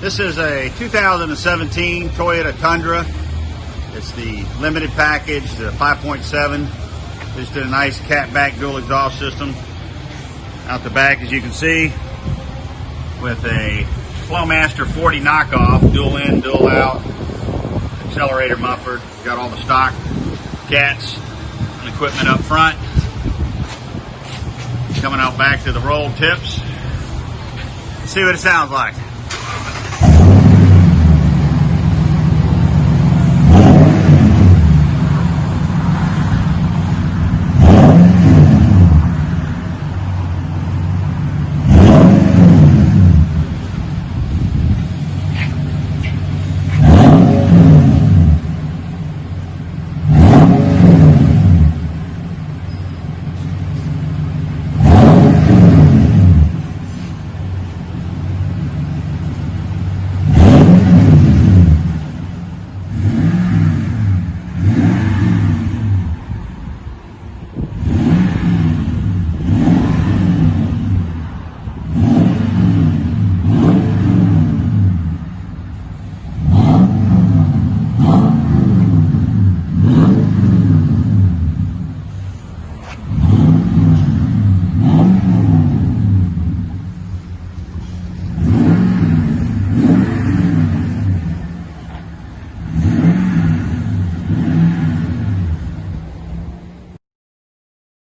This is a 2017 Toyota Tundra. It's the limited package, the 5.7. Just did a nice catback dual exhaust system out the back, as you can see, with a Flowmaster 40 knockoff, dual in, dual out, accelerator muffler. Got all the stock cats and equipment up front. Coming out back to the roll tips. Let's see what it sounds like.